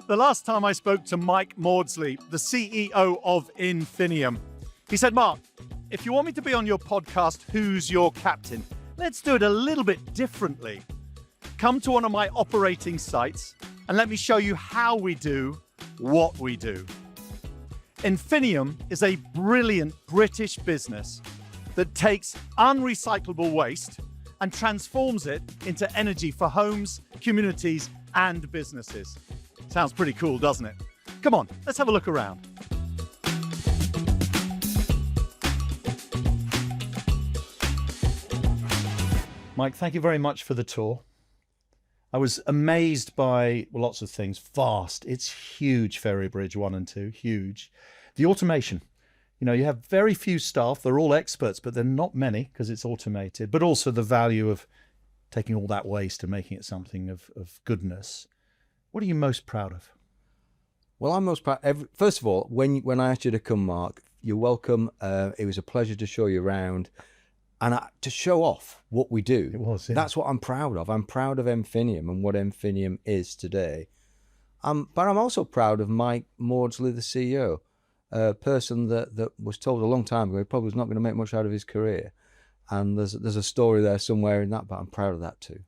The last time I spoke to Mike Maudsley, the CEO of Enfinium, he said, Mark, if you want me to be on your podcast, Who's Your Captain? Let's do it a little bit differently. Come to one of my operating sites and let me show you how we do what we do. Enfinium is a brilliant British business that takes unrecyclable waste and transforms it into energy for homes, communities, and businesses. Sounds pretty cool, doesn't it? Come on, let's have a look around. Mike, thank you very much for the tour. I was amazed by lots of things. Vast, it's huge, Ferry Bridge 1 and 2, huge. The automation, you have very few staff, they're all experts, but they're not many because it's automated, but also the value of taking all that waste and making it something of goodness. What are you most proud of? Well, I'm most proud. First of all, when I asked you to come, Mark, you're welcome. It was a pleasure to show you around and to show off what we do. It was, yeah. That's what I'm proud of. I'm proud of Enfinium and what Enfinium is today. But I'm also proud of Mike Maudsley, the CEO, a person that was told a long time ago he probably was not going to make much out of his career. And there's a story there somewhere in that, but I'm proud of that too.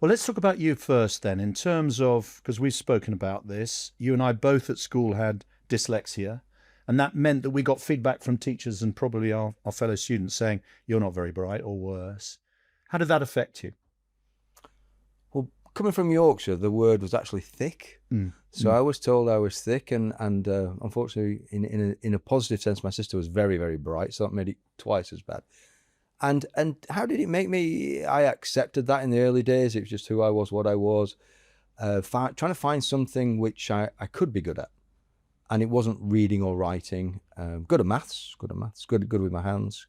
Well, let's talk about you first then, in terms of, because we've spoken about this, you and I both at school had dyslexia, and that meant that we got feedback from teachers and probably our fellow students saying, you're not very bright or worse. How did that affect you? Well, coming from Yorkshire, the word was actually thick. So I was told I was thick, and unfortunately, in a positive sense, my sister was very, very bright, so that made it twice as bad. And how did it make me? I accepted that in the early days. It was just who I was, what I was. Trying to find something which I could be good at. And it wasn't reading or writing. Good at maths, good with my hands.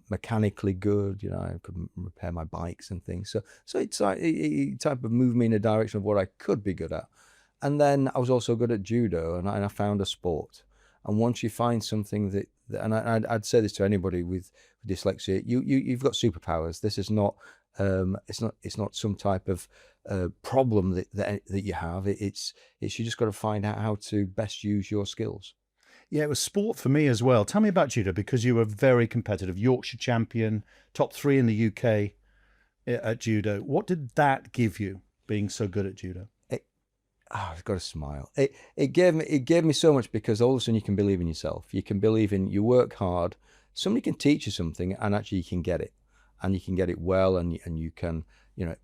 Mechanically good, I could repair my bikes and things. So it's like it type of moved me in a direction of what I could be good at. And then I was also good at judo, and I found a sport. And once you find something that and I'd say this to anybody with dyslexia, you've got superpowers. This is not it's not some type of problem that you have. It's you just got to find out how to best use your skills. Yeah, it was sport for me as well. Tell me about judo, because you were very competitive, Yorkshire champion, top 3 in the UK at judo. What did that give you, being so good at judo? I've got to smile. It gave me so much, because all of a sudden you can believe in yourself. You can believe in, you work hard. Somebody can teach you something, and actually you can get it, and you can get it well, and you can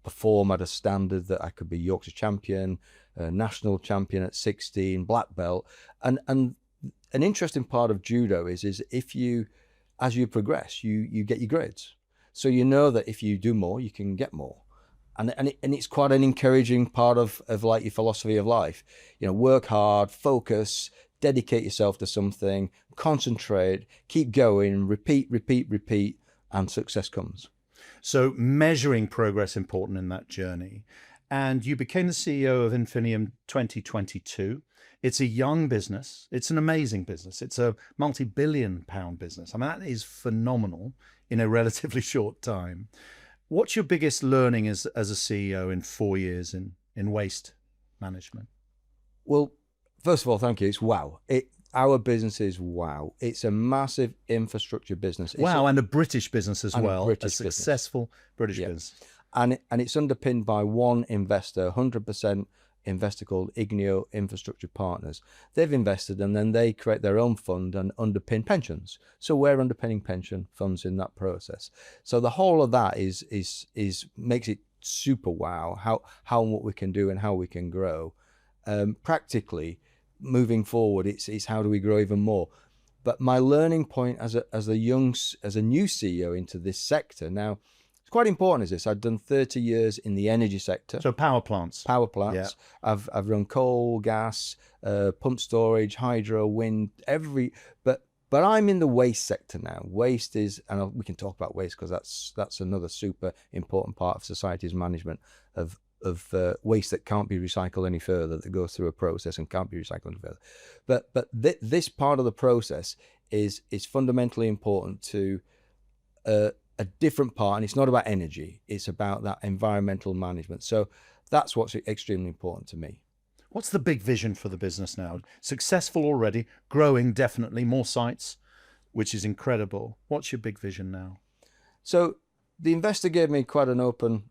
perform at a standard that I could be Yorkshire champion, national champion at 16, black belt, and an interesting part of judo is if you, as you progress, you get your grades, so you know that if you do more, you can get more. And it's quite an encouraging part of like your philosophy of life. Work hard, focus, dedicate yourself to something, concentrate, keep going, repeat, and success comes. So measuring progress important in that journey. And you became the CEO of Enfinium 2022. It's a young business. It's an amazing business. It's a multi-billion pound business. I mean, that is phenomenal in a relatively short time. What's your biggest learning as a CEO in 4 years in waste management? Well, first of all, thank you. It's wow. Our business is wow. It's a massive infrastructure business. And a British business as well. A successful British business. And it's underpinned by one investor, 100% investor called Igneo Infrastructure Partners. They've invested, and then they create their own fund and underpin pensions. So we're underpinning pension funds in that process. So the whole of that is makes it super wow, how and what we can do and how we can grow. Practically moving forward, it's how do we grow even more. But my learning point as a new CEO into this sector now, quite important is this. I've done 30 years in the energy sector. So power plants. Yeah. I've run coal, gas, pump storage, hydro, wind, but I'm in the waste sector now. Waste is, and we can talk about waste because that's another super important part of society's management of waste that can't be recycled any further, that goes through a process and can't be recycled any further. But this part of the process is fundamentally important to a different part, and it's not about energy, it's about that environmental management. So that's what's extremely important to me. What's the big vision for the business now? Successful already, growing definitely, more sites, which is incredible. What's your big vision now? So the investor gave me quite an open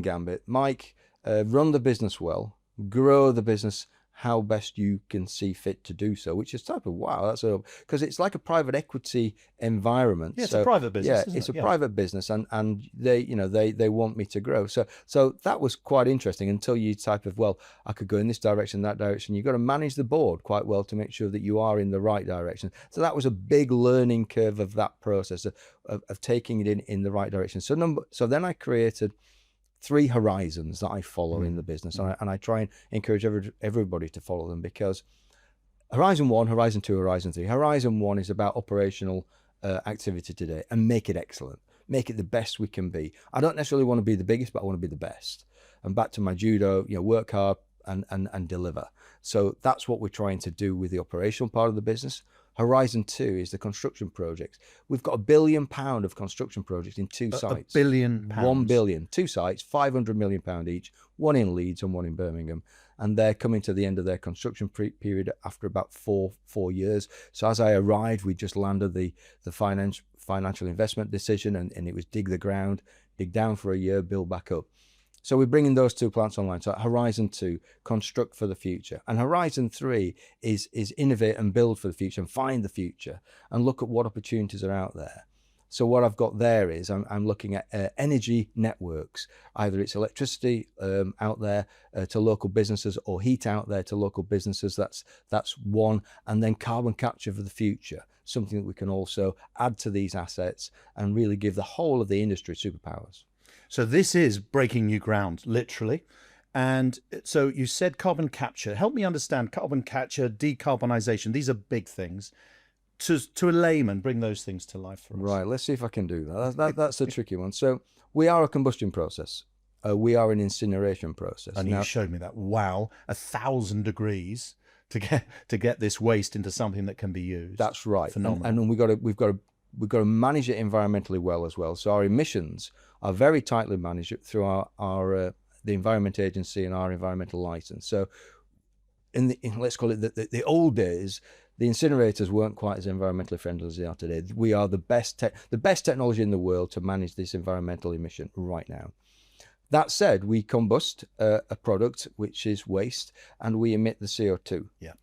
gambit. Mike, run the business well, grow the business how best you can see fit to do so, which is type of, wow, that's because it's like a private equity environment. Yeah, it's a private business. Yeah, it's a private business, and they, they want me to grow. So that was quite interesting until you type of, well, I could go in this direction, that direction. You've got to manage the board quite well to make sure that you are in the right direction. So that was a big learning curve of that process of taking it in the right direction. So then I created 3 horizons that I follow in the business, and I try and encourage everybody to follow them, because Horizon 1, Horizon 2, Horizon 3. Horizon 1 is about operational activity today, and make it excellent, make it the best we can be. I don't necessarily want to be the biggest, but I want to be the best. And back to my judo, work hard and deliver. So that's what we're trying to do with the operational part of the business. Horizon 2 is the construction projects. We've got £1 billion of construction projects in 2 sites. £1 billion. 1 billion, 2 sites, £500 million each, one in Leeds and one in Birmingham. And they're coming to the end of their construction period after about four years. So as I arrived, we just landed the financial investment decision, and it was dig the ground, dig down for a year, build back up. So we're bringing those 2 plants online. So Horizon 2, construct for the future. And Horizon 3 is innovate and build for the future, and find the future and look at what opportunities are out there. So what I've got there is I'm looking at energy networks. Either it's electricity out there to local businesses, or heat out there to local businesses. That's one. And then carbon capture for the future, something that we can also add to these assets and really give the whole of the industry superpowers. So this is breaking new ground, literally. And so you said carbon capture. Help me understand carbon capture, decarbonisation. These are big things. To a layman, bring those things to life for us. Right, let's see if I can do that. That's a tricky one. So we are a combustion process. We are an incineration process. And you showed me that. Wow, 1,000 degrees to get this waste into something that can be used. That's right. Phenomenal. And we've got to manage it environmentally well as well. So our emissions are very tightly managed through our the Environment Agency and our environmental license. So in let's call it the old days, the incinerators weren't quite as environmentally friendly as they are today. We are the best technology in the world to manage this environmental emission right now. That said, we combust a product which is waste, and we emit the CO2. Yeah.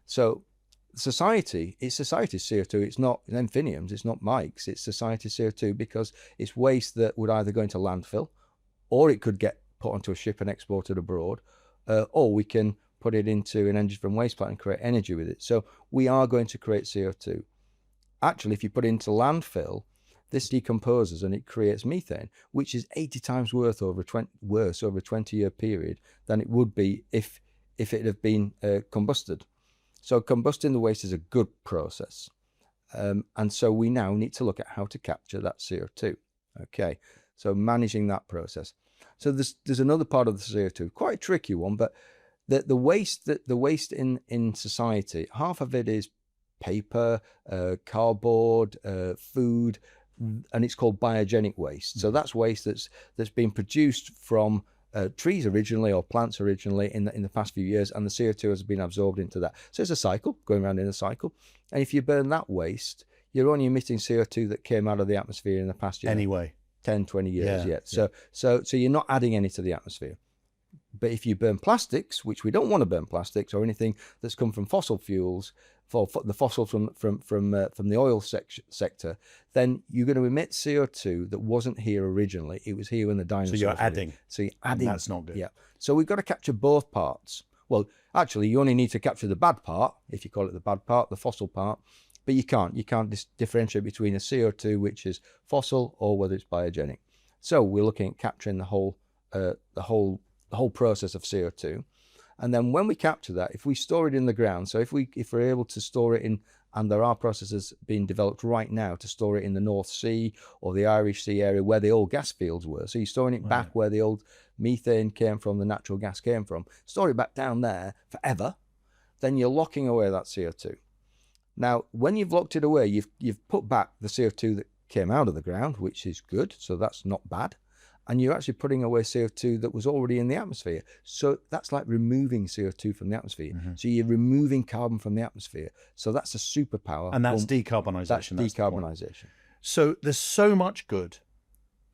So it's society's CO2. It's not Enfinium's, it's not Mike's, it's society's CO2, because it's waste that would either go into landfill, or it could get put onto a ship and exported abroad, or we can put it into an energy from waste plant and create energy with it. So we are going to create CO2. Actually, if you put it into landfill, this decomposes and it creates methane, which is 80 times worse over a 20-year period than it would be if it had been combusted. So combusting the waste is a good process. And so we now need to look at how to capture that CO2. Okay, so managing that process. So there's another part of the CO2, quite a tricky one, but the waste in society, half of it is paper, cardboard, food, and it's called biogenic waste. So that's waste that's been produced from trees originally, or plants originally in the past few years, and the CO2 has been absorbed into that. So it's a cycle, going around in a cycle. And if you burn that waste, you're only emitting CO2 that came out of the atmosphere in the past year. Anyway. 10, 20 years yet. So you're not adding any to the atmosphere. But if you burn plastics, which we don't want to burn plastics or anything that's come from fossil fuels, for the fossils from the oil sector, then you're going to emit CO2 that wasn't here originally. It was here when the dinosaurs. So you're adding. So you're adding. That's not good. Yeah. So we've got to capture both parts. Well, actually, you only need to capture the bad part, if you call it the bad part, the fossil part. But you can't differentiate between a CO2 which is fossil or whether it's biogenic. So we're looking at capturing the whole process of CO2, and then when we capture that, if we store it in the ground, so if we're able to store it in, and there are processes being developed right now to store it in the North Sea or the Irish Sea area where the old gas fields were. So you're storing it back where the old methane came from, the natural gas came from. Store it back down there forever, then you're locking away that CO2. Now, when you've locked it away, you've put back the CO2 that came out of the ground, which is good, so that's not bad. and you're actually putting away CO2 that was already in the atmosphere. So that's like removing CO2 from the atmosphere. So you're removing carbon from the atmosphere. So that's a superpower. And that's decarbonisation. That's decarbonisation. So there's so much good.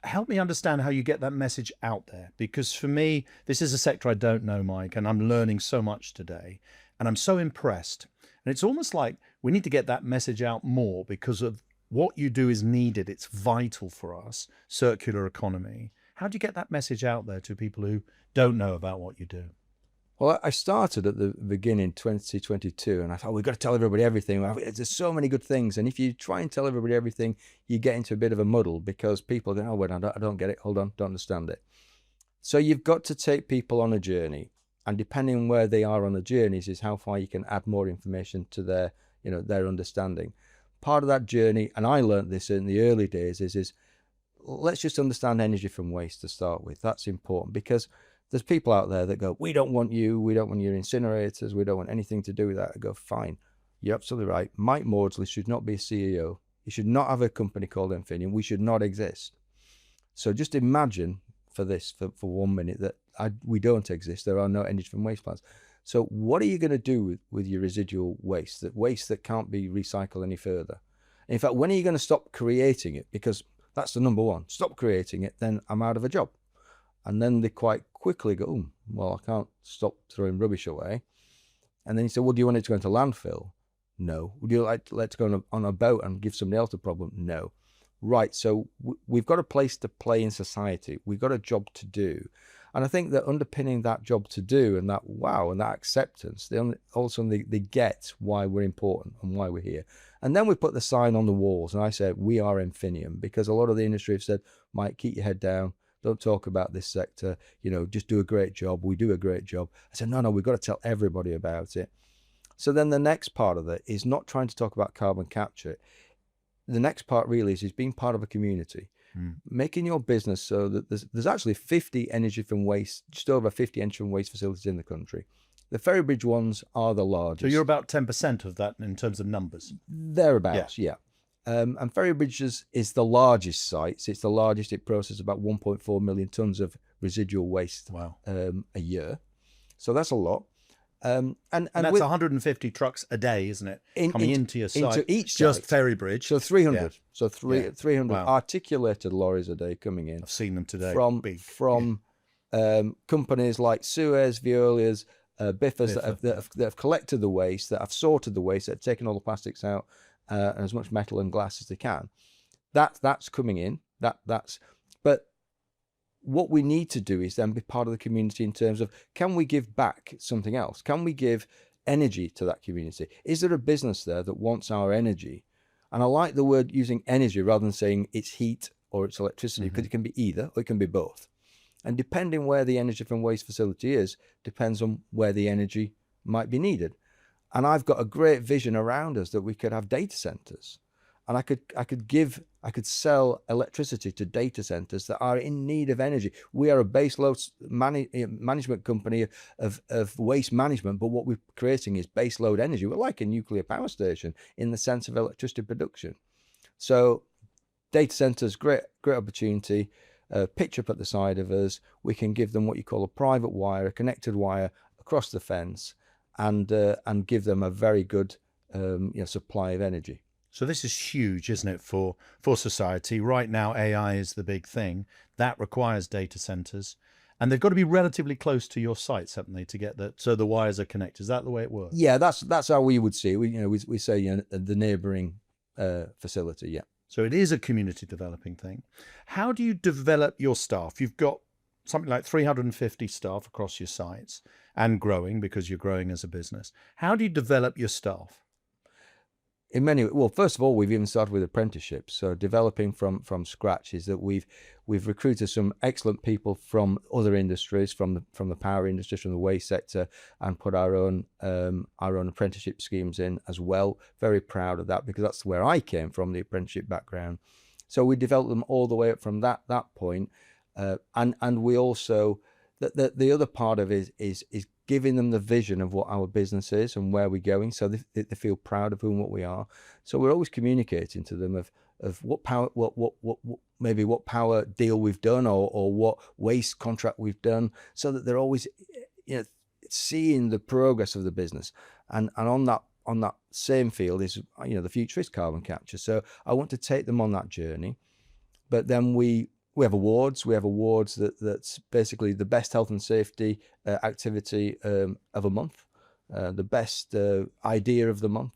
Help me understand how you get that message out there, because for me, this is a sector I don't know, Mike, and I'm learning so much today, and I'm so impressed. And it's almost like we need to get that message out more because of what you do is needed. It's vital for us, circular economy. How do you get that message out there to people who don't know about what you do? Well, I started at the beginning, 2022, and I thought, we've got to tell everybody everything. There's so many good things. And if you try and tell everybody everything, you get into a bit of a muddle because people go, oh, wait, I don't get it. Hold on, don't understand it. So you've got to take people on a journey. And depending on where they are on the journeys is how far you can add more information to their, their understanding. Part of that journey, and I learned this in the early days, is let's just understand energy from waste to start with. That's important because there's people out there that go, we don't want you, we don't want your incinerators, we don't want anything to do with that. I go, fine, you're absolutely right. Mike Maudsley should not be a CEO. He should not have a company called Enfinium. We should not exist. So just imagine for 1 minute that we don't exist. There are no energy from waste plants. So what are you going to do with your residual waste, that can't be recycled any further? In fact, when are you going to stop creating it? Because that's the number one. Stop creating it, then I'm out of a job. And then they quite quickly go, oh, well, I can't stop throwing rubbish away. And then you say, well, do you want it to go into landfill? No. Would you like to go on a boat and give somebody else a problem? No. Right, so we've got a place to play in society. We've got a job to do. And I think that underpinning that job to do and that wow and that acceptance, they get why we're important and why we're here. And then we put the sign on the walls, and I say, we are Enfinium, because a lot of the industry have said, Mike, keep your head down. Don't talk about this sector, just do a great job. We do a great job. I said, no, we've got to tell everybody about it. So then the next part of it is not trying to talk about carbon capture. The next part really is being part of a community, making your business so that there's actually 50 energy from waste, just over 50 energy from waste facilities in the country. The Ferrybridge ones are the largest. So you're about 10% of that in terms of numbers? Thereabouts, yeah. And Ferrybridge is the largest site. It's the largest. It processes about 1.4 million tons of residual waste a year. So that's a lot. And that's 150 trucks a day, isn't it? Coming into your site. Into each site. Just Ferrybridge. So 300. Yeah. So 300 articulated lorries a day coming in. I've seen them today. From companies like Suez, Veolia's, Biffers that have collected the waste, that have sorted the waste, that have taken all the plastics out, and as much metal and glass as they can. That's coming in. But what we need to do is then be part of the community in terms of, can we give back something else? Can we give energy to that community? Is there a business there that wants our energy? And I like the word using energy rather than saying it's heat or it's electricity, because it can be either or it can be both. And depending where the energy from waste facility is, depends on where the energy might be needed. And I've got a great vision around us that we could have data centers. And I could sell electricity to data centers that are in need of energy. We are a base load management company of waste management, but what we're creating is base load energy. We're like a nuclear power station in the sense of electricity production. So data centers, great opportunity. Pitch up at the side of us. We can give them what you call a private wire, a connected wire across the fence, and give them a very good supply of energy. So this is huge, isn't it, for society? Right now, AI is the big thing. That requires data centers. And they've got to be relatively close to your sites, haven't they, to get that, so the wires are connected. Is that the way it works? Yeah, that's how we would see it. We say the neighbouring facility, yeah. So it is a community developing thing. How do you develop your staff? You've got something like 350 staff across your sites and growing, because you're growing as a business. How do you develop your staff? Well, first of all, we've even started with apprenticeships. So developing from scratch is that we've recruited some excellent people from other industries, from the power industry, from the waste sector, and put our own apprenticeship schemes in as well. Very proud of that, because that's where I came from, the apprenticeship background. So we developed them all the way up from that point, and we also the other part of it is giving them the vision of what our business is and where we're going, so they feel proud of who and what we are. So we're always communicating to them of, what power, what maybe what power deal we've done, or what waste contract we've done, so that they're always, you know, seeing the progress of the business. And on that same field is, you know, the future is carbon capture. So I want to take them on that journey. But then we have awards. We have awards that's basically the best health and safety activity of a month, the best idea of the month,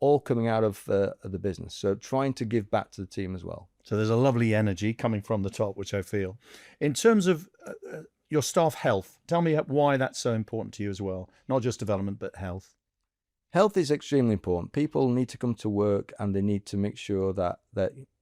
all coming out of the business. So trying to give back to the team as well. So there's a lovely energy coming from the top, which I feel. In terms of your staff health, tell me why that's so important to you as well. Not just development, but health. Health is extremely important. People need to come to work, and they need to make sure that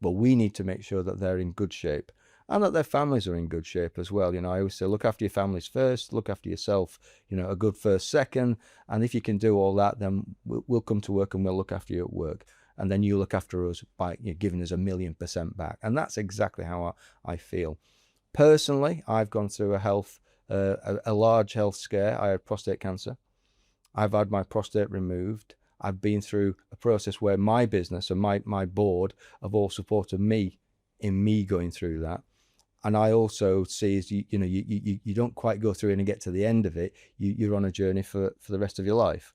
we need to make sure that they're in good shape, and that their families are in good shape as well. You know, I always say, look after your families first, look after yourself, you know, a good first, second. And if you can do all that, then we'll come to work and we'll look after you at work. And then you look after us by, you know, giving us 1,000,000% back. And that's exactly how I feel. Personally, I've gone through a large health scare. I had prostate cancer. I've had my prostate removed. I've been through a process where my business and my board have all supported me in me going through that. And I also see, as you know, you don't quite go through it and get to the end of it. You're on a journey for the rest of your life.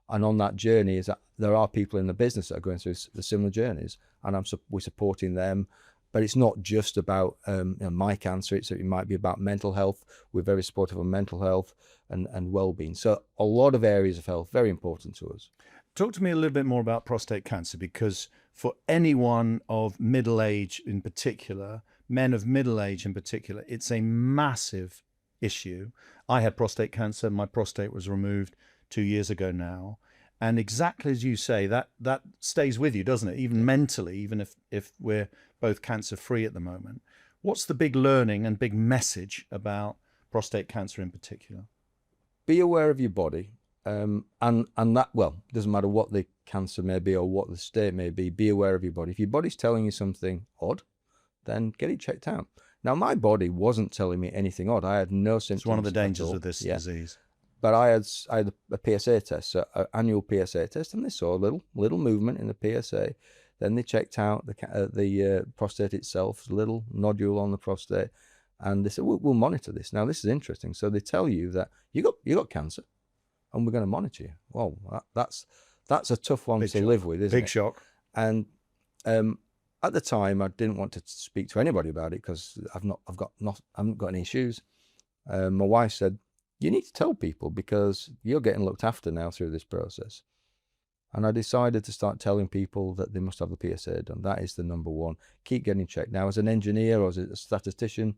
And on that journey is that there are people in the business that are going through the similar journeys, and we're supporting them. But it's not just about you know, my cancer. It might be about mental health. We're very supportive of mental health and well-being. So a lot of areas of health, very important to us. Talk to me a little bit more about prostate cancer, because for anyone of middle age in particular, men of middle age in particular, it's a massive issue. I had prostate cancer. My prostate was removed 2 years ago now. And exactly as you say, that stays with you, doesn't it? Even mentally, even if we're both cancer-free at the moment. What's the big learning and big message about prostate cancer in particular? Be aware of your body. And that, well, doesn't matter what the cancer may be or what the state may be aware of your body. If your body's telling you something odd, then get it checked out. Now, my body wasn't telling me anything odd. I had no symptoms. It's one of the dangers of this disease. But I had a PSA test, so an annual PSA test, and they saw a little movement in the PSA. Then they checked out the prostate itself, a little nodule on the prostate, and they said, we'll monitor this. Now, this is interesting. So they tell you that you got cancer, and we're going to monitor you. Well, that's a tough one to live with, isn't it? Big shock. And at the time, I didn't want to speak to anybody about it because I haven't got any issues. My wife said, you need to tell people because you're getting looked after now through this process. And I decided to start telling people that they must have the PSA done. That is the number one. Keep getting checked. Now, as an engineer or as a statistician,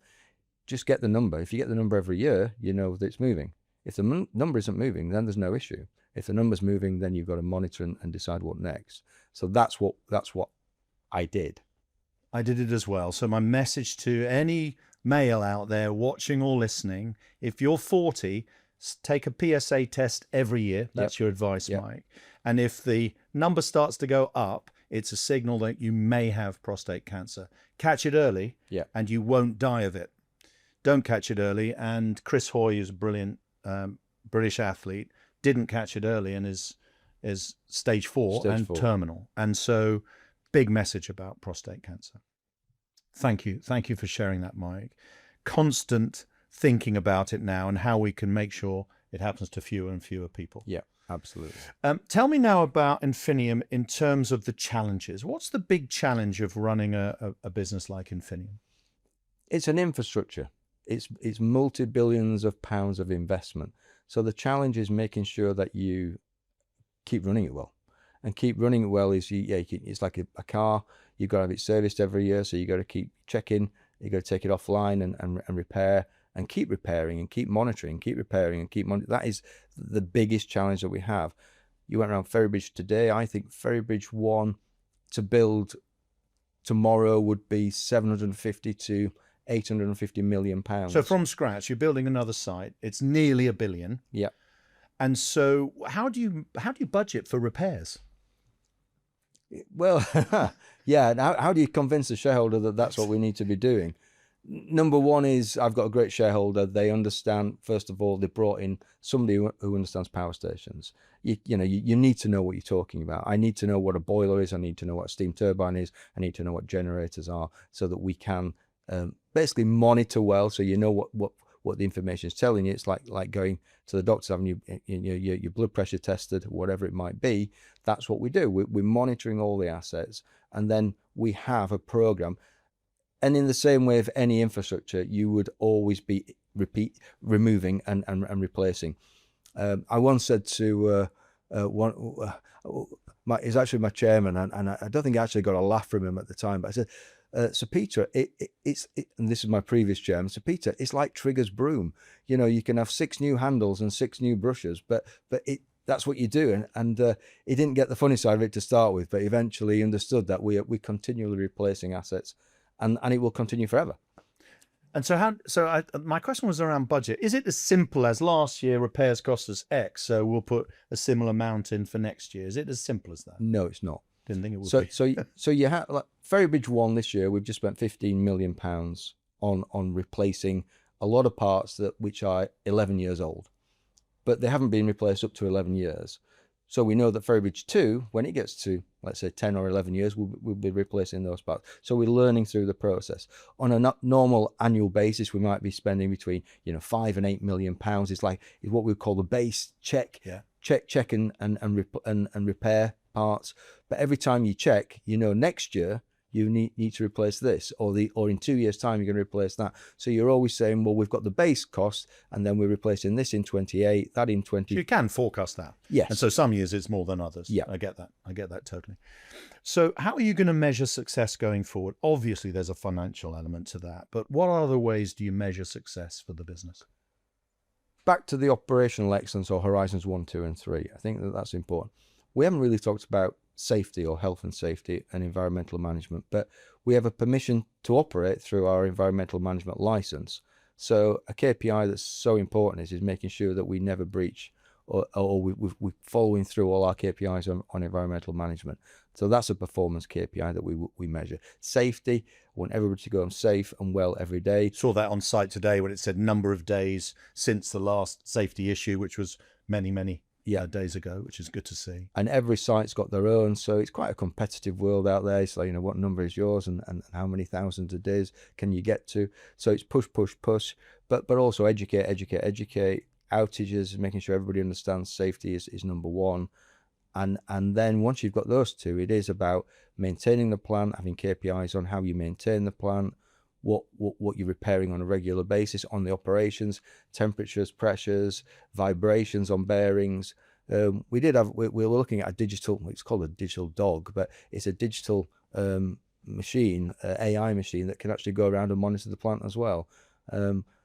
just get the number. If you get the number every year, you know that it's moving. If the number isn't moving, then there's no issue. If the number's moving, then you've got to monitor and decide what next. So that's what I did. I did it as well. So my message to any male out there watching or listening, if you're 40, take a PSA test every year. That's your advice, Mike. And if the number starts to go up, it's a signal that you may have prostate cancer. Catch it early, and you won't die of it. Don't catch it early. And Chris Hoy is a brilliant British athlete, didn't catch it early and is stage 4 and terminal. And so big message about prostate cancer. Thank you. Thank you for sharing that, Mike. Constant thinking about it now and how we can make sure it happens to fewer and fewer people. Yeah, absolutely. Tell me now about Enfinium in terms of the challenges. What's the big challenge of running a business like Enfinium? It's an infrastructure. It's multi-billions of pounds of investment. So the challenge is making sure that you keep running it well. And keep running it well is, it's like a car. You've got to have it serviced every year. So you got to keep checking. You got to take it offline and repair and keep repairing and keep monitoring, keep repairing and keep monitoring. That is the biggest challenge that we have. You went around Ferrybridge today. I think Ferrybridge 1 to build tomorrow would be 750 to 850 million pounds. So from scratch, you're building another site. It's nearly $1 billion. Yeah. And so how do you budget for repairs? Well, yeah. How do you convince the shareholder that that's what we need to be doing? Number one is I've got a great shareholder. They understand, first of all, they brought in somebody who understands power stations. You need to know what you're talking about. I need to know what a boiler is. I need to know what a steam turbine is. I need to know what generators are, so that we can basically monitor well, so you know what the information is telling you. It's like going to the doctor, having your blood pressure tested, whatever it might be. That's what we do. We're monitoring all the assets, and then we have a program. And in the same way of any infrastructure, you would always be removing and replacing. I once said to he's actually my chairman, and I don't think I actually got a laugh from him at the time, but I said, so Peter, and this is my previous chairman, so Peter, it's like Trigger's broom. You can have 6 new handles and 6 new brushes, but that's what you do. And he didn't get the funny side of it to start with, but eventually he understood that we're continually replacing assets, and it will continue forever. And so my question was around budget. Is it as simple as last year repairs cost us X, so we'll put a similar amount in for next year? Is it as simple as that? No, it's not. Didn't think it would be. So you have, like Ferrybridge 1 this year, we've just spent £15 million on replacing a lot of parts which are 11 years old, but they haven't been replaced up to 11 years. So we know that Ferrybridge 2, when it gets to, let's say, 10 or 11 years, we'll be replacing those parts. So we're learning through the process. On a normal annual basis, we might be spending between £5 and £8 million. It's what we call the base check, check and repair parts. But every time you check, next year you need to replace this, or in 2 years' time you're going to replace that. So you're always saying, well, we've got the base cost, and then we're replacing this in 28, that in 20. You can forecast that. Yes. And so some years it's more than others. Yeah. I get that totally. So how are you going to measure success going forward? Obviously there's a financial element to that, but what other ways do you measure success for the business? Back to the operational excellence, or horizons 1, 2, and 3. I think that's important. We haven't really talked about safety or health and safety and environmental management, but we have a permission to operate through our environmental management license. So a KPI that's so important is making sure that we never breach, or we're following through all our KPIs on environmental management. So that's a performance KPI that we measure. Safety, I want everybody to go home safe and well every day. Saw that on site today when it said number of days since the last safety issue, which was many days ago, which is good to see. And every site's got their own, so it's quite a competitive world out there. So what number is yours, and how many thousands of days can you get to? So it's push, but also educate. Outages, making sure everybody understands safety is number one. And then once you've got those two, it is about maintaining the plant, having KPIs on how you maintain the plant, what you're repairing on a regular basis on the operations, temperatures, pressures, vibrations on bearings. We were looking at a digital, it's called a digital dog, but it's a digital machine, AI machine that can actually go around and monitor the plant as well.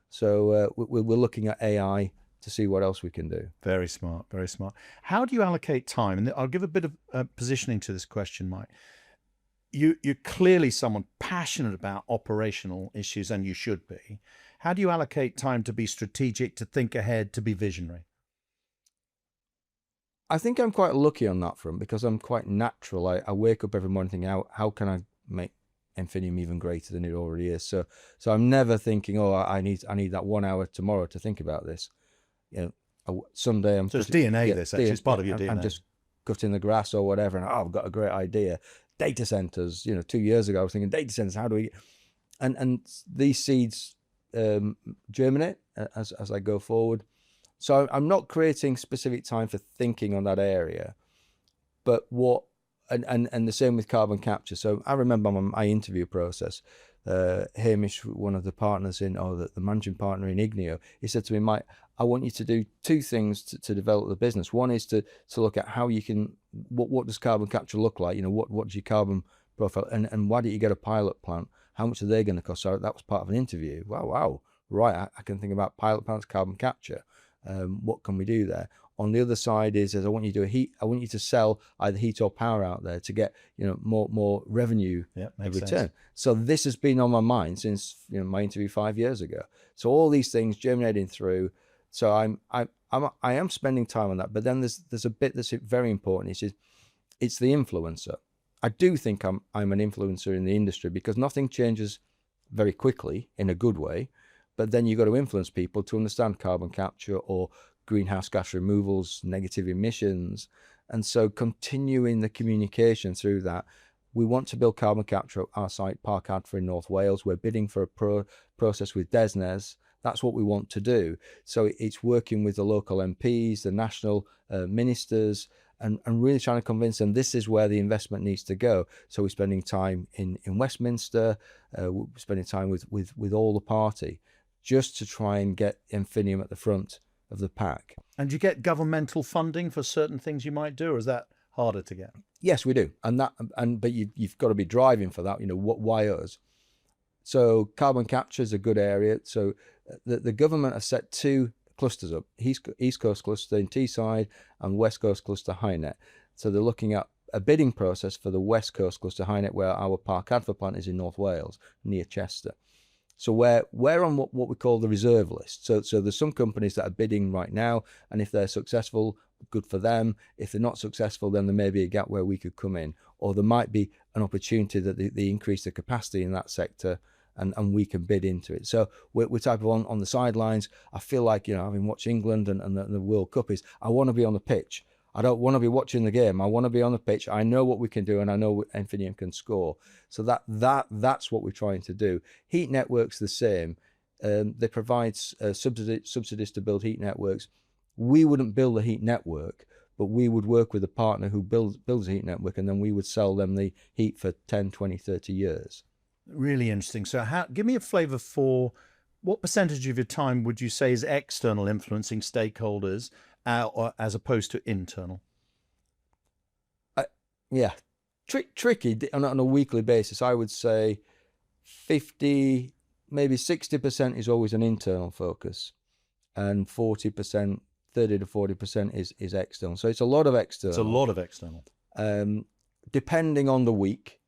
So we're looking at AI to see what else we can do. Very smart, very smart. How do you allocate time? And I'll give a bit of positioning to this question, Mike. You're clearly someone passionate about operational issues, and you should be. How do you allocate time to be strategic, to think ahead, to be visionary? I think I'm quite lucky on that front, because I'm quite natural. I wake up every morning thinking, how can I make Enfinium even greater than it already is? So I'm never thinking, oh, I need that 1 hour tomorrow to think about this. Someday I'm. So it's DNA. This actually, it's part of your DNA. I'm just cutting the grass or whatever, and I've got a great idea. Data centers. 2 years ago I was thinking data centers. How do we? And these seeds germinate as I go forward. So I'm not creating specific time for thinking on that area, but and the same with carbon capture. So I remember my interview process. Hamish, one of the partners the managing partner in Igneo, he said to me, Mike, I want you to do 2 things to develop the business. One is to look at how you can, what does carbon capture look like? What's your carbon profile, and why don't you get a pilot plant? How much are they going to cost? So that was part of an interview. Wow. Right. I can think about pilot plants, carbon capture. What can we do there? On the other side is I want you to sell either heat or power out there to get more revenue return. Sense. So this has been on my mind since my interview 5 years ago. So all these things germinating through. So I am spending time on that. But then there's a bit that's very important. It's the influencer. I do think I'm an influencer in the industry, because nothing changes very quickly in a good way, but then you've got to influence people to understand carbon capture or greenhouse gas removals, negative emissions. And so continuing the communication through that. We want to build carbon capture at our site, Park Adfer in North Wales. We're bidding for a process with DESNZ. That's what we want to do. So it's working with the local MPs, the national ministers, and really trying to convince them this is where the investment needs to go. So we're spending time in Westminster, we're spending time with all the party, just to try and get Enfinium at the front of the pack. And do you get governmental funding for certain things you might do, or is that harder to get? Yes, we do, but you've got to be driving for that. Why us? So carbon capture is a good area. So the government has set 2 clusters up: East Coast cluster in Teesside and West Coast cluster Highnet. So they're looking at a bidding process for the West Coast cluster Highnet, where our Park Adfer plant is in North Wales, near Chester. So we're on what we call the reserve list. So there's some companies that are bidding right now, and if they're successful, good for them. If they're not successful, then there may be a gap where we could come in, or there might be an opportunity that they increase the capacity in that sector, and we can bid into it. So we're type of on the sidelines. I feel like, having watched England and the World Cup, is I want to be on the pitch. I don't want to be watching the game. I want to be on the pitch. I know what we can do, and I know what Enfinium can score. So that's what we're trying to do. Heat networks the same. They provide subsidies to build heat networks. We wouldn't build a heat network, but we would work with a partner who builds a heat network, and then we would sell them the heat for 10, 20, 30 years. Really interesting. So give me a flavour for what percentage of your time would you say is external influencing stakeholders as opposed to internal? Tricky on a weekly basis. I would say 50, maybe 60% is always an internal focus, and 40%, 30 to 40% is external. So it's a lot of external. It's a lot of external. Depending on the week,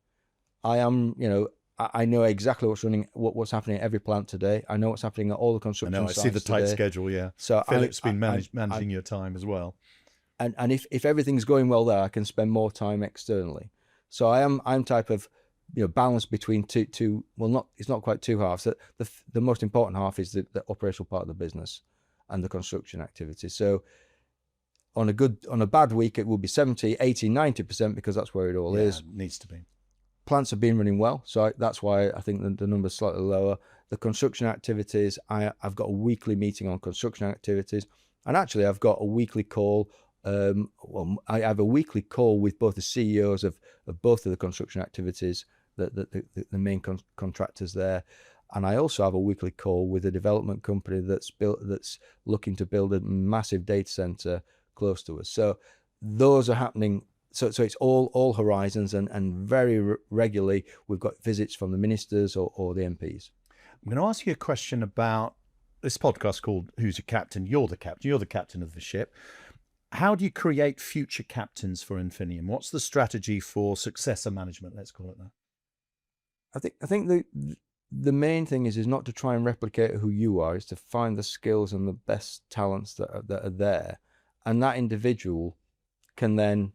I am, I know exactly what's happening at every plant today. I know what's happening at all the construction sites. I see the tight today. schedule, yeah. So Philip's been managing your time as well. And if everything's going well there, I can spend more time externally. So I'm type of, balance between two. Well, it's not quite 2 halves. The most important half is the operational part of the business and the construction activity. So on a bad week, it will be 70, 80, 90%, because that's where it all is. It needs to be. Plants have been running well, so that's why I think the number's slightly lower. The construction activities, I've got a weekly meeting on construction activities, and actually I've got a weekly call. I have a weekly call with both the CEOs of both of the construction activities, the main contractors there, and I also have a weekly call with a development company that's looking to build a massive data center close to us. So those are happening. So it's all horizons, and very regularly we've got visits from the ministers or the MPs. I'm going to ask you a question about this podcast called Who's Your Captain? You're the captain. You're the captain of the ship. How do you create future captains for Enfinium? What's the strategy for successor management? Let's call it that. I think the main thing is not to try and replicate who you are. Is to find the skills and the best talents that are there, and that individual can then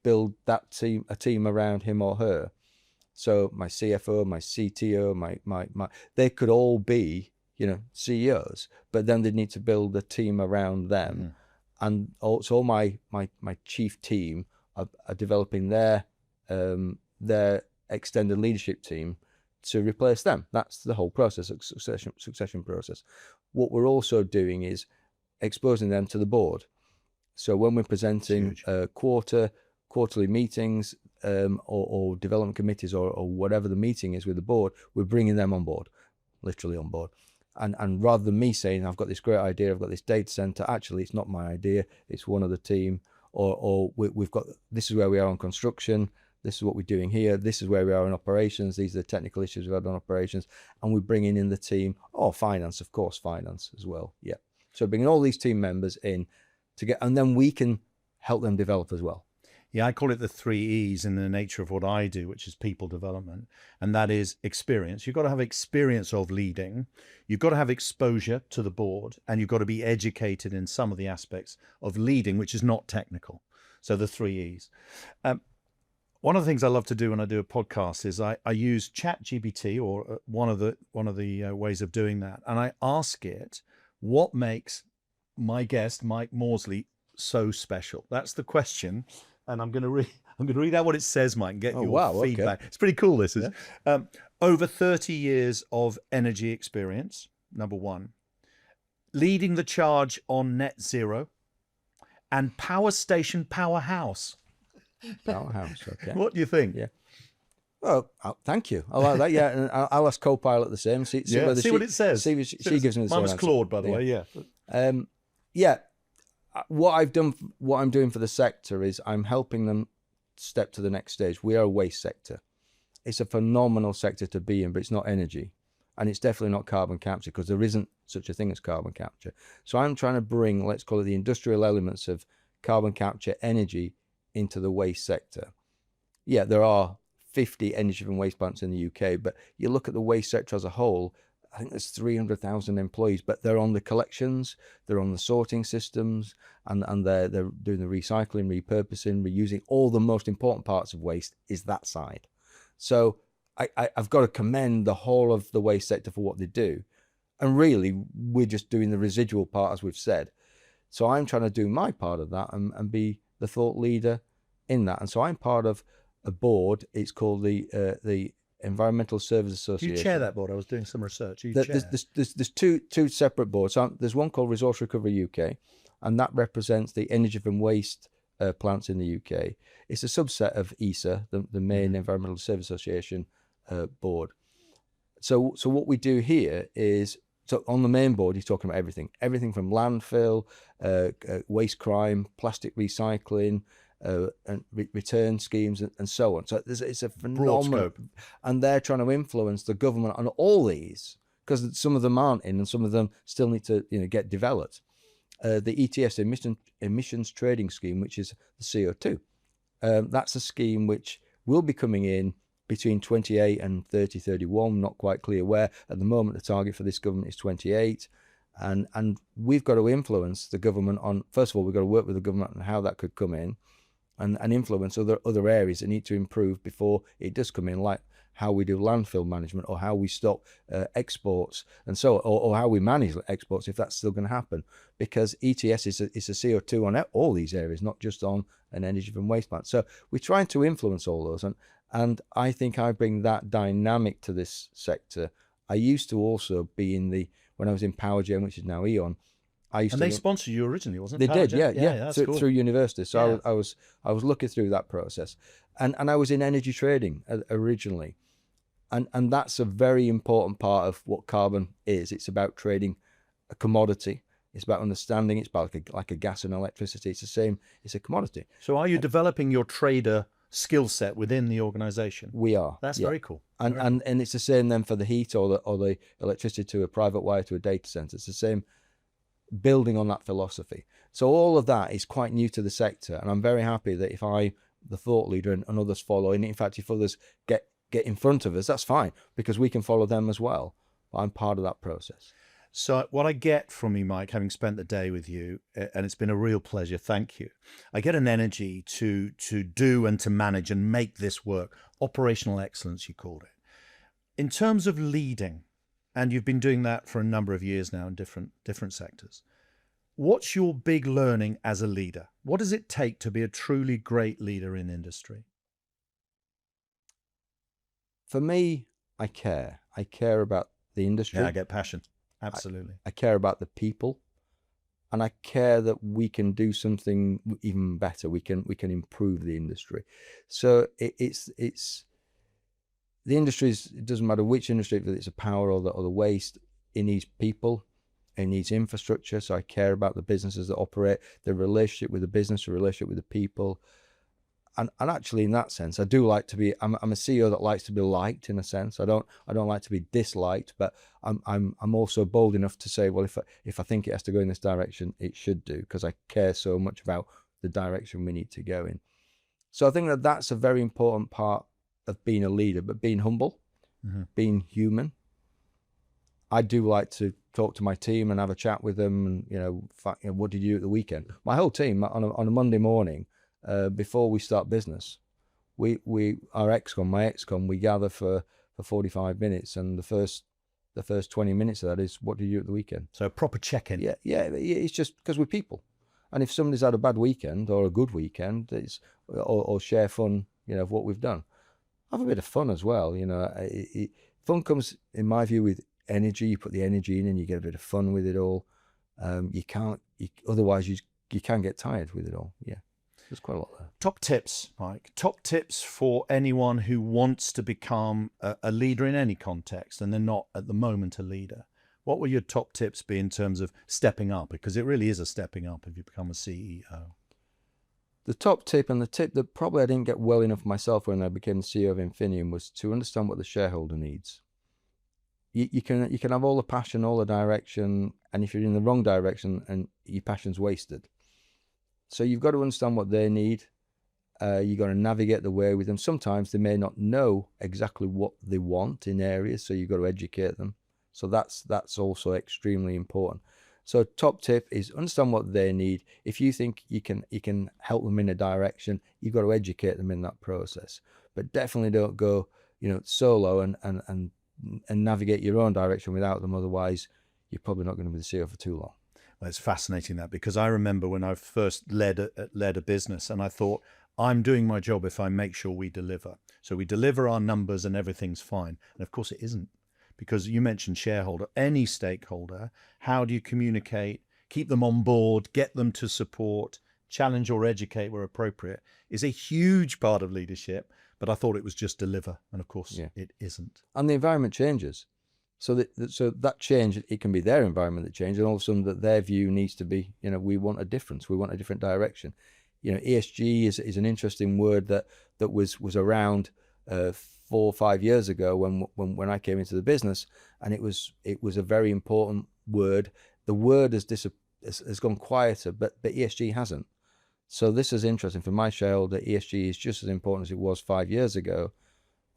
build a team around him or her. So my CFO, my CTO, my they could all be CEOs, but then they need to build a team around them. Mm. And also my chief team are developing their extended leadership team to replace them. That's the whole process, succession process. What we're also doing is exposing them to the board. So when we're presenting quarterly meetings or development committees or whatever the meeting is with the board, we're bringing them on board, literally on board. And rather than me saying, I've got this great idea, I've got this data center, actually it's not my idea, it's one of the team, or we've got, this is where we are on construction, this is what we're doing here, this is where we are in operations, these are the technical issues we've had on operations, and we're bringing in the team, finance, of course, finance as well, yeah. So bringing all these team members in to get, and then we can help them develop as well. Yeah, I call it the 3 E's in the nature of what I do, which is people development. And that is experience. You've got to have experience of leading. You've got to have exposure to the board, and you've got to be educated in some of the aspects of leading, which is not technical. So the 3 E's. One of the things I love to do when I do a podcast is I use ChatGPT, or one of the ways of doing that, and I ask it what makes my guest Mike Maudsley so special. That's the question, and I'm going to read out what it says, Mike, and get your feedback. Okay. It's pretty cool. This is over 30 years of energy experience. Number one, leading the charge on net zero, and power station powerhouse. Powerhouse, okay. What do you think? Yeah. Well, thank you. I like that. Yeah, and I'll ask Copilot the same. See what it says. See what she gives me the same. Mine was Claude, by the way. Yeah. Yeah. What I'm doing for the sector is I'm helping them step to the next stage. We are a waste sector. It's a phenomenal sector to be in, but it's not energy, and it's definitely not carbon capture, because there isn't such a thing as carbon capture. So I'm trying to bring, let's call it, the industrial elements of carbon capture energy into the waste sector. Yeah, there are 50 energy from waste plants in the UK, but you look at the waste sector as a whole, I think there's 300,000 employees, but they're on the collections, they're on the sorting systems, and they're doing the recycling, repurposing, reusing. All the most important parts of waste is that side. So I've got to commend the whole of the waste sector for what they do. And really, we're just doing the residual part, as we've said. So I'm trying to do my part of that and be the thought leader in that. And so I'm part of a board. It's called the Environmental Service Association. You chair that board? I was doing some research. There's two separate boards. So there's one called Resource Recovery UK, and that represents the energy from waste plants in the UK. It's a subset of ESA, the main Environmental Service Association board. So what we do here is, so on the main board, he's talking about everything from landfill, waste crime, plastic recycling, and return schemes, and so on. So it's a phenomenal, and they're trying to influence the government on all these, because some of them aren't in, and some of them still need to get developed. The ETS, emissions trading scheme, which is the CO2, that's a scheme which will be coming in between 28 and 31, not quite clear where. At the moment, the target for this government is 28. And we've got to influence the government on, first of all, we've got to work with the government on how that could come in, and influence other areas that need to improve before it does come in, like how we do landfill management, or how we stop exports, and so, or how we manage exports, if that's still going to happen. Because ETS is a CO2 on all these areas, not just on an energy from waste plant. So we're trying to influence all those, and I think I bring that dynamic to this sector. I used to also be when I was in Powergen, which is now E.ON. They sponsored you originally, wasn't it? They did, yeah. Through university. So yeah. I was looking through that process, and I was in energy trading originally, and that's a very important part of what carbon is. It's about trading a commodity. It's about understanding. It's about like a gas and electricity. It's the same. It's a commodity. So are you developing your trader skill set within the organization? We are. That's very cool. And it's the same then for the heat or the electricity to a private wire to a data center. It's the same, building on that philosophy. So all of that is quite new to the sector, and I'm very happy that if I, the thought leader, and others follow, and in fact if others get in front of us, that's fine, because we can follow them as well. But I'm part of that process. So what I get from you, Mike, having spent the day with you, and it's been a real pleasure, thank you, I get an energy to do and to manage and make this work. Operational excellence, you called it. In terms of leading, and you've been doing that for a number of years now in different sectors, what's your big learning as a leader? What does it take to be a truly great leader in industry? For me, I care. I care about the industry. Yeah, I get passion. Absolutely. I care about the people, and I care that we can do something even better. We can improve the industry. So it's the industries. It doesn't matter which industry, whether it's a power or the waste. It needs people. It needs infrastructure. So I care about the businesses that operate, the relationship with the business, the relationship with the people. And actually, in that sense, I do like to be. I'm a CEO that likes to be liked, in a sense. I don't like to be disliked, but I'm also bold enough to say, well, if I think it has to go in this direction, it should do, because I care so much about the direction we need to go in. So I think that that's a very important part of being a leader, but being humble, being human. I do like to talk to my team and have a chat with them, and what did you do at the weekend? My whole team on a Monday morning. Before we start business, our excom, my excom, we gather for 45 minutes, and the first 20 minutes of that is, what do you do at the weekend? So a proper check-in. Yeah, it's just because we're people. And if somebody's had a bad weekend or a good weekend, or share fun, of what we've done. Have a bit of fun as well, fun comes, in my view, with energy. You put the energy in and you get a bit of fun with it all. Otherwise you can get tired with it all. Yeah, there's quite a lot there. Top tips, Mike. Top tips for anyone who wants to become a leader in any context and they're not at the moment a leader. What will your top tips be in terms of stepping up? Because it really is a stepping up if you become a CEO. The top tip, and the tip that probably I didn't get well enough myself when I became the CEO of Enfinium, was to understand what the shareholder needs. You can have all the passion, all the direction, and if you're in the wrong direction, and your passion's wasted. So you've got to understand what they need. You've got to navigate the way with them. Sometimes they may not know exactly what they want in areas, so you've got to educate them. So that's also extremely important. So top tip is understand what they need. If you think you can help them in a direction, you've got to educate them in that process. But definitely don't go, solo and navigate your own direction without them. Otherwise, you're probably not going to be the CEO for too long. Well, it's fascinating that, because I remember when I first led a business, and I thought, I'm doing my job if I make sure we deliver. So we deliver our numbers and everything's fine. And of course it isn't. Because you mentioned shareholder, any stakeholder, how do you communicate, keep them on board, get them to support, challenge or educate where appropriate, is a huge part of leadership. But I thought it was just deliver. And of course it isn't. And the environment changes. So that change, it can be their environment that changes, and all of a sudden that their view needs to be, we want a difference, we want a different direction. ESG is an interesting word that was around 4 or 5 years ago when I came into the business, and it was a very important word. The word has gone quieter, but ESG hasn't. So this is interesting for my shareholder. ESG is just as important as it was 5 years ago,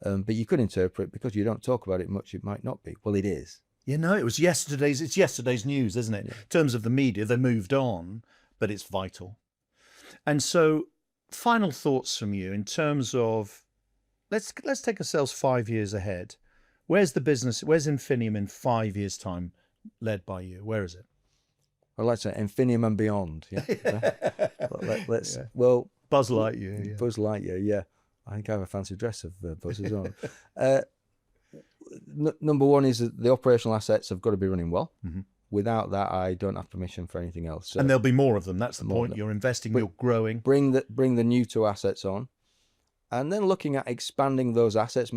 but you could interpret, because you don't talk about it much, it might not be. Well, it is. It's yesterday's news, isn't it? Yeah. In terms of the media, they moved on, but it's vital. And so, final thoughts from you in terms of, let's take ourselves 5 years ahead. Where's the business? Where's Enfinium in 5 years' time, led by you? Where is it? I'd like to say Enfinium and beyond. Yeah. Let's. Yeah. Well, Buzz Lightyear. Yeah. Buzz Lightyear. Yeah. I think I have a fancy dress of Buzz's on. Number one is that the operational assets have got to be running well. Mm-hmm. Without that, I don't have permission for anything else. So, and there'll be more of them. That's the point. You're investing, you're growing. Bring the new two assets on, and then looking at expanding those assets.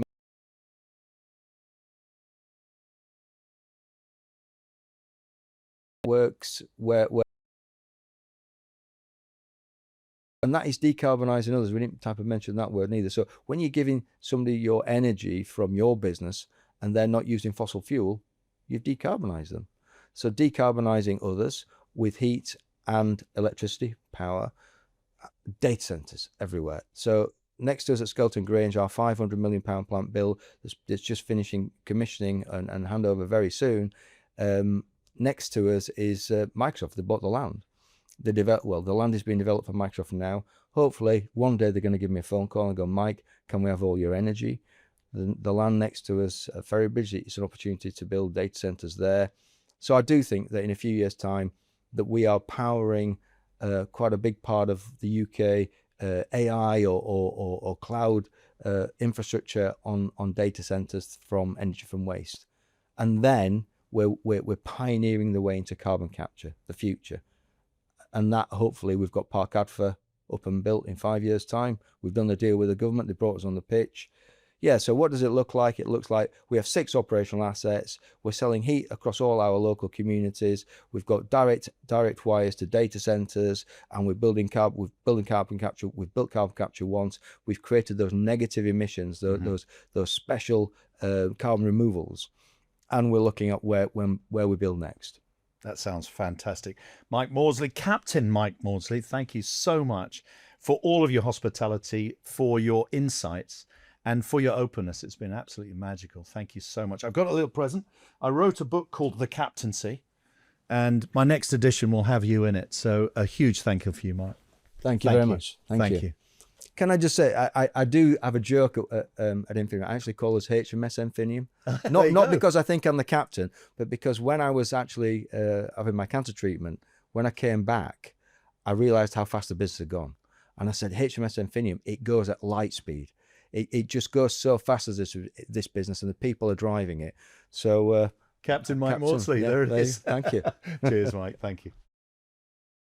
Works where and that is decarbonising others. We didn't type of mention that word neither. So when you're giving somebody your energy from your business and they're not using fossil fuel, you've decarbonised them. So decarbonising others with heat and electricity, power, data centres everywhere. So next to us at Skelton Grange, our £500 million plant bill that's just finishing commissioning and handover very soon. Next to us is Microsoft. They bought the land. The land is being developed for Microsoft now. Hopefully, one day they're going to give me a phone call and go, Mike, can we have all your energy? The land next to us at Ferrybridge, it's an opportunity to build data centres there. So I do think that in a few years' time, that we are powering quite a big part of the UK AI or cloud infrastructure on data centres from energy from waste. And then we're pioneering the way into carbon capture, the future. And that, hopefully, we've got Park Adfer up and built in 5 years' time. We've done the deal with the government. They brought us on the pitch. Yeah, so what does it look like? It looks like we have 6 operational assets. We're selling heat across all our local communities. We've got direct wires to data centres, and we're building carbon capture. We've built carbon capture once. We've created those negative emissions, those special carbon removals, and we're looking at where we build next. That sounds fantastic. Mike Maudsley, Captain Mike Maudsley, thank you so much for all of your hospitality, for your insights, and for your openness. It's been absolutely magical. Thank you so much. I've got a little present. I wrote a book called The Captaincy, and my next edition will have you in it. So a huge thank you for you, Mike. Thank you very much. Thank you. Can I just say, I do have a joke at Enfinium. I actually call us HMS Enfinium. Not because I think I'm the captain, but because when I was actually having my cancer treatment, when I came back, I realised how fast the business had gone. And I said, HMS Enfinium, it goes at light speed. It just goes so fast as this business, and the people are driving it. So, Captain Mike Maudsley, yeah, there it is. Thank you. Cheers, Mike. Thank you.